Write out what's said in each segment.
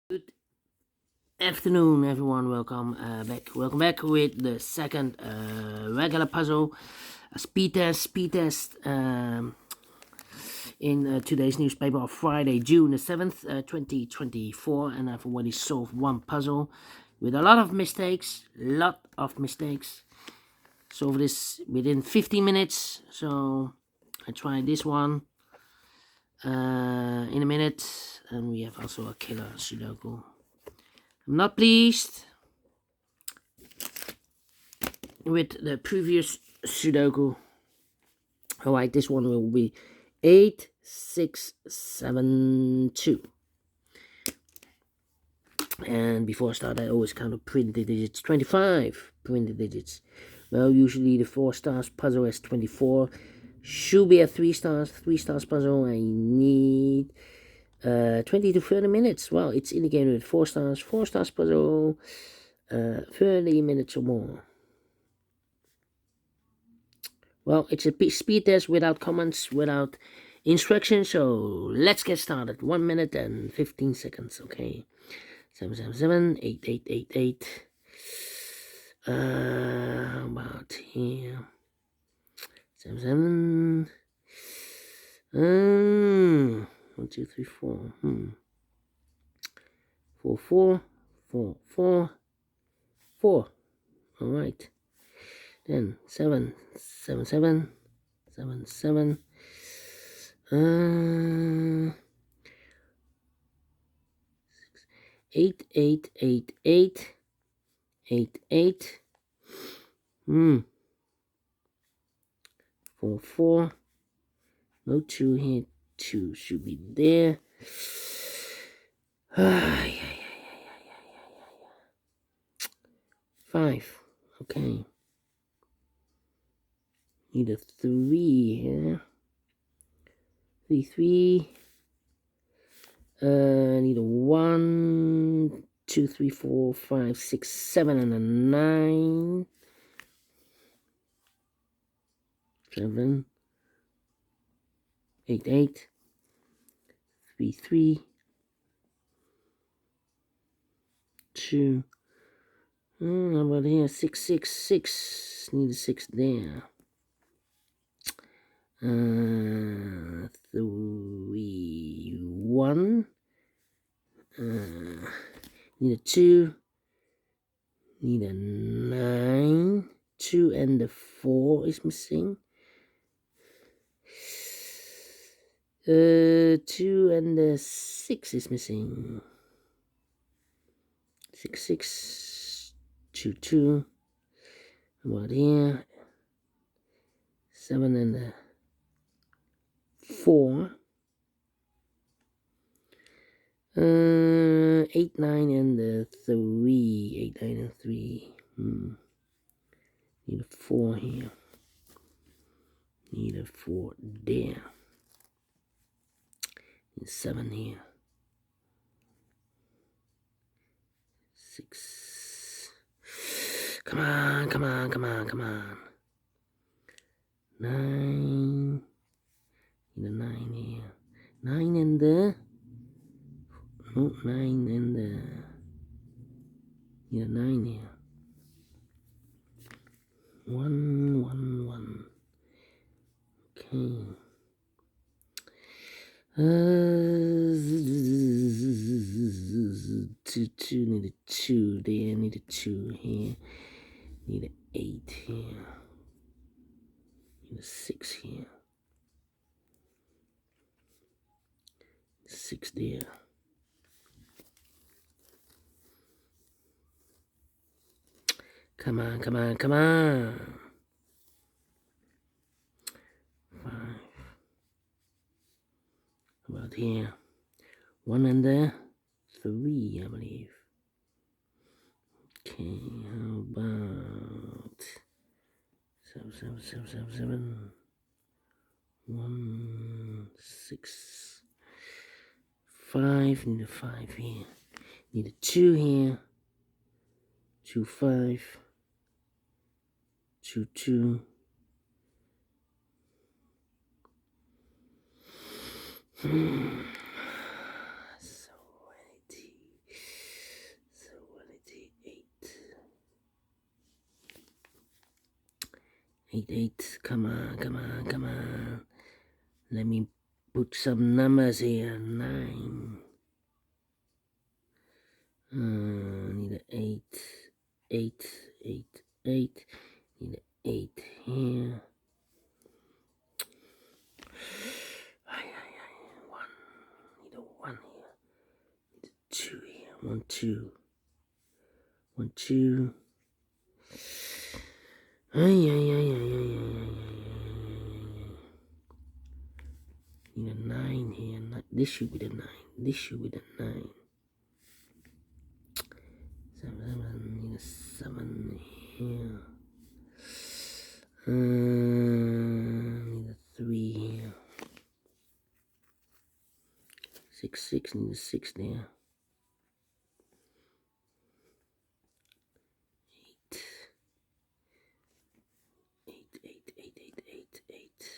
Good afternoon, everyone. Welcome back with the second regular puzzle, a speed test. In today's newspaper of Friday, June the 7th, 2024, and I've already solved one puzzle with a lot of mistakes. Solve this within 15 minutes. So I try this one in a minute, and we have also a killer Sudoku. I'm not pleased with the previous Sudoku. Alright, this one will be 8672. And before I start, I always count the printed digits. 25 printed digits. Well, usually the 4 stars puzzle has 24. Should be a 3 stars. 3 stars puzzle. I need 20 to 30 minutes. Well, it's indicated with 4 stars. 4 stars puzzle. 30 minutes or more. Well, it's a speed test without comments, without instructions, so let's get started. 1 minute and 15 seconds, okay. 777, 8888. About here. 77. 1, 2, 3, 4. 4, 4, 4, 4, 4. All right. Then 7, 7, 7, 7, 7. 8, 8, 8, 8, 8, 8. 4, 4. No 2 here. 2 should be there. 5. Okay. Need a 3 here. 3, 3. Need a 1, 2, 3, 4, 5, 6, 7, and a 9. 7, 8, 8. 3, 3. 2. How about here? 6, 6, 6. Need a 6 there. 3, 1. Need a 2. Need a 9. 2 and the 4 is missing. 2 and the 6 is missing. 6, 6. 2, 2. How about here? 7 and the 4. 8, 9 and the 3. 8, 9 and 3. Need a 4 here. Need a 4 there. Need 7 here. 6. Come on, come on, come on, come on. 9. Need a 9 here. 9 and the... Oh, 9 and the... Need a 9 here. 1, 1, 1. Okay. 2, 2. Need a 2 there. Need a 2 here. Need an 8 here. Need a 6 here. 6 there. Come on, come on, come on. 5. How about here? 1 and the 3, I believe. Okay, how about 7, 7, 7, 7, 7. 1, 6. 5, need a 5 here. Need a 2 here. 2, 5. 2, 2. So 80. 8. Come on, come on, come on. Let me put some numbers here. 9. Need an 8. 8, 8, 8. Need an 8 here. 1. Need a 1 here. Need a 2 here. 1, 2. 1, 2. Need a 9 here. This should be the 9. This should be the 9. 7. Need a 7 here. Need a 3 here. 6, 6. Need a 6 there. 8. 8, 8, 8, 8, 8, 8.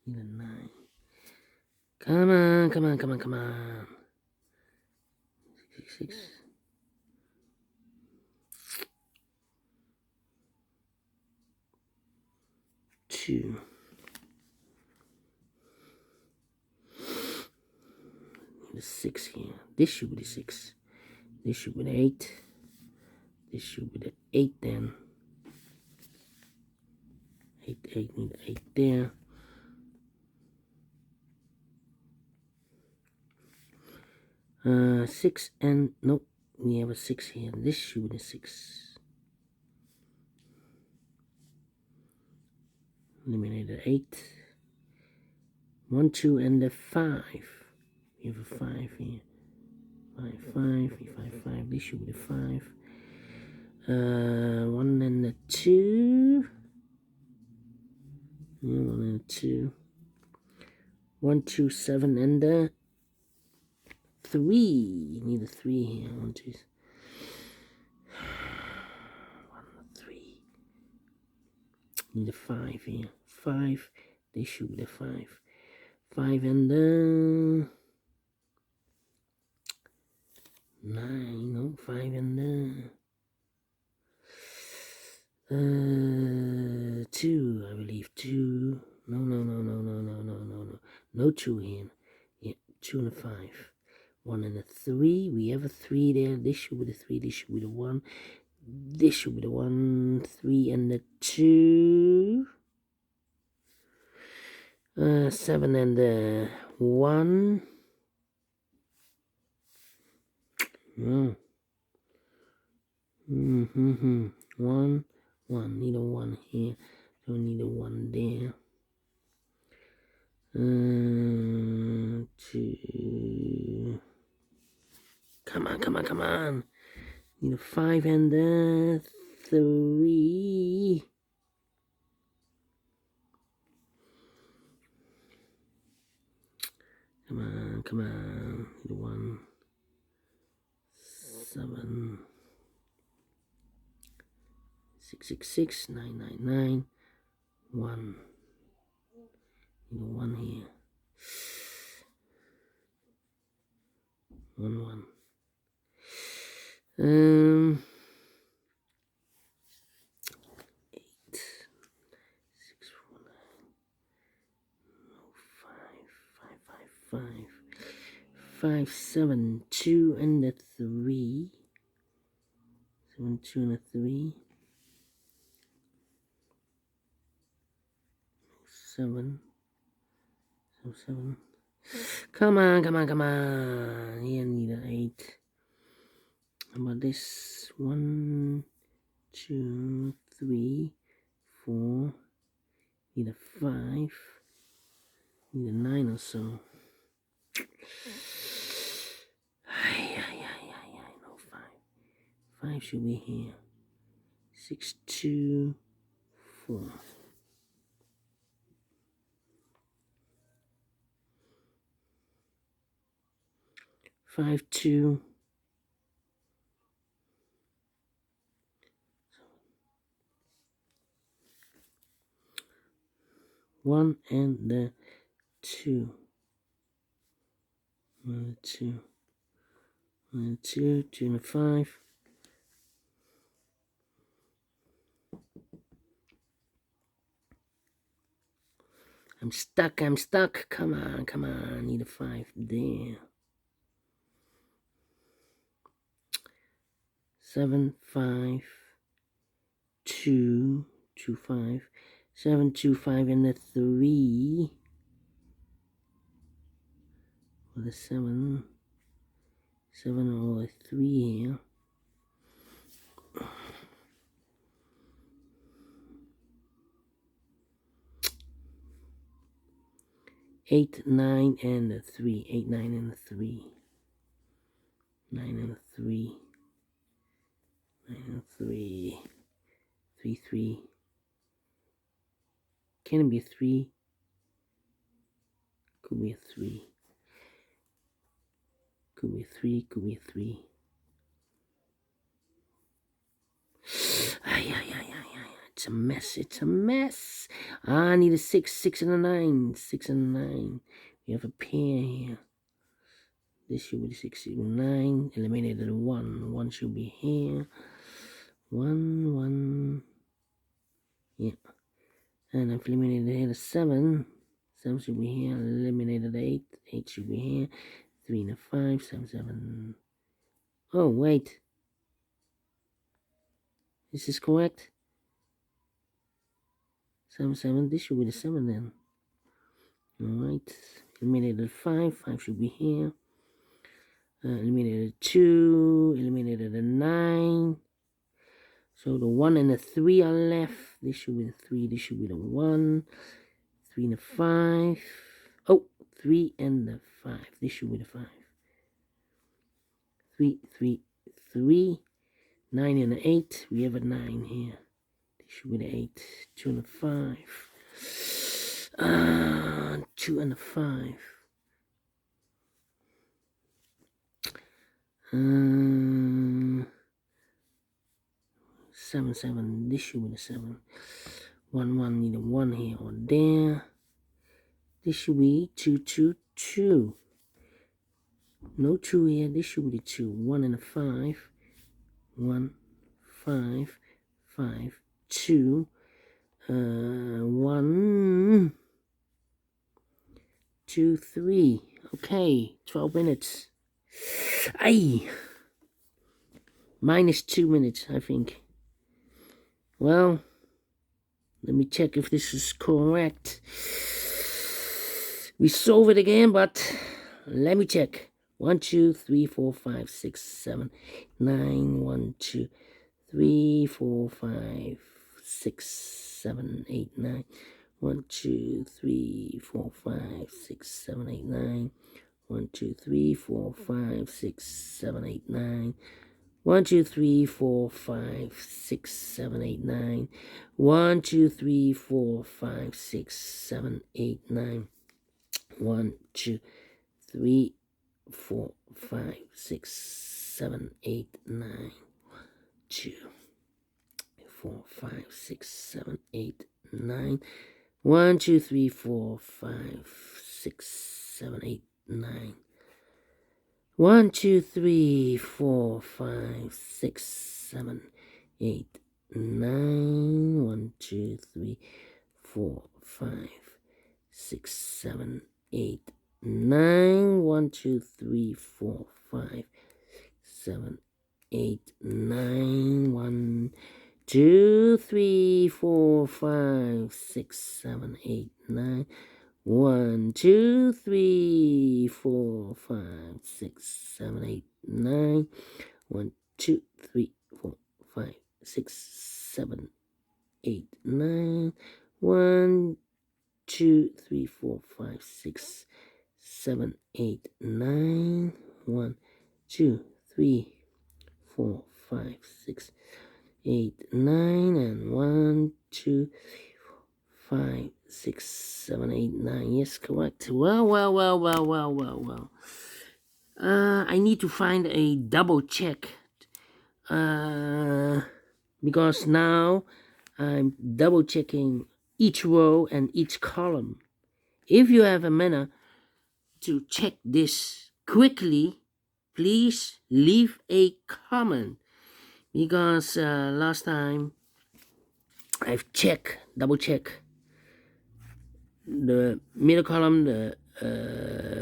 Need a 9. Come on, come on, come on, come on. 6, 6. 2. Need a 6 here. This should be the 6. This should be the 8. This should be the 8 then. 8, 8, need 8 there. Six and nope, we have a 6 here. This should be the 6. Eliminate the 8. 1, 2, and the 5. We have a 5 here. 5, 5, 5, 5. This should be the 5. 1 and the 2. Yeah, 1 and the 2. 1, 2, 7 and the 3. Need a 3 here. 1, 2. 1, 3. Need a 5 here. 5. This should be the 5. 5 and the 9. No, 5 and the 2. I believe 2. No. No 2 here. Yeah, 2 and a 5. 1 and a 3. We have a 3 there. This should be the 3. This should be the 1. This should be the 1. 3 and the 2. 7 and the 1. Mm. 1. 1. Need a 1 here. Don't need a 1 there. 2. Come on. Need a 5 and a 3. Come on. Need a 1. 7. 666. 999. 1. Need a 1 here. 1, 1. 8. 6, 4, 9. No, 5. 5, 7, 2 and a 3. 7, 2 and a 3. 7. So 7. Come on. Here, need an 8. How about this? 1, 2, 3, 4. Need a 5. Need a 9 or so. No 5. 5 should be here. 6, 2, 4. 5, 2. 1 and the 2. 1 and 2. 1 and 2. 2 and a 5. I'm stuck. Come on. I need a 5 there. 7, 5, 2, 2, 5, 7, 2, 5, and the 3. Or the 7 or a 3 here. 8, 9, and the 3. 8, 9, and the 3. 9 and a 3. 9 and a 3. 3, 3. Can it be a 3? Could be a 3. Could be a 3. Could be a 3. Ay. It's a mess. I need a 6, 6 and a 9. 6 and a 9. We have a pair here. This should be the 6, 9. Eliminated a 1. 1 should be here. 1. Yeah. And I've eliminated here a 7. 7 should be here. Eliminated 8. 8 should be here. 3 and a 5. 7, 7. Oh, wait. Is this correct? 7, 7. This should be the 7 then. Alright. Eliminated 5. 5 should be here. Eliminated 2. Eliminated a 9. So the 1 and the 3 are left. This should be the 3. This should be the 1. 3 and the 5. Oh, 3 and the 5. This should be the 5. 3, 3, 3. 9 and the 8. We have a 9 here. This should be the 8. 2 and the 5. 2 and the 5. 7, 7. This should be the 7. 1, 1. Need a 1 here or there. This should be 2, 2, 2. No 2 here. This should be the 2. 1 and a 5. 1, 5, 5, 2. 1, 2, 3. Okay, 12 minutes. Aye. Minus 2 minutes, I think. Well, let me check if this is correct. We solve it again, but let me check. 1, 2, 3, 4, 5, 6, 7, 9. 1, 2, 3, 4, 5, 6, 7, 8, 9. 1, 2, 3, 4, 5, 6, 7, 8, 9. 1, 2, 3, 4, 5, 6, 7, 8, 9. 1, 2, 3, 4, 5, 6, 7, 8, 9. 1, 2, 3, 4, 5, 6, 7, 8, 9. 1, 2, 3, 4, 5, 6, 7, 8, 9. 2, 4, 5, 6, 7, 8, 9. 1, 2, 3, 4, 5, 6, 7, 8, 9. 1, 2, 3, 4, 5, 6, 7, 8, 9. 1, 2, 3, 4, 5, 6, 7, 8, 9. 1, 2, 3, 4, 5, 7, 8, 9. 1, 2, 3, 4, 5, 6, 7, 8, 9. 1, 2, 3, 4, 5, 6, 7, 8, 9. 1, 2, 3, 4, 5, 6, 7, 8, 9. 1, 2, 3, 4, 5, 6, 7, 8, 9. 1, 2, 3, 4, 5, 6, 8, 9. And 1, 2, 5, 6, 7, 8, 9. Yes, correct. Well. I need to find a double check. Because now I'm double checking each row and each column. If you have a manner to check this quickly, please leave a comment. Because last time I've double checked the middle column, the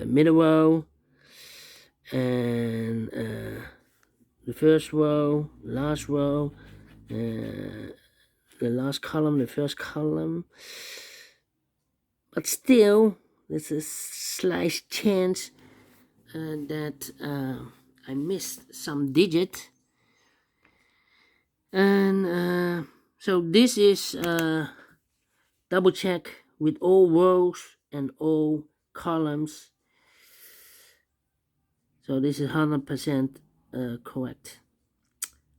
middle row, and the first row, last row, the last column, the first column. But still, there's a slight chance that I missed some digit. And so this is double check with all rows and all columns. So this is 100% correct.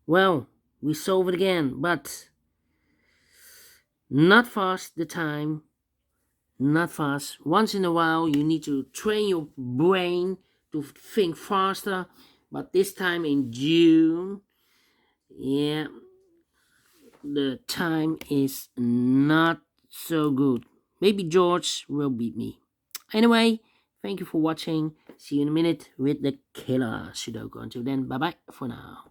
Well, we solve it again, but not fast the time. Not fast. Once in a while, you need to train your brain to think faster. But this time in June, yeah, the time is not so good. Maybe George will beat me. Anyway, thank you for watching. See you in a minute with the killer Sudoku. Until then, bye bye for now.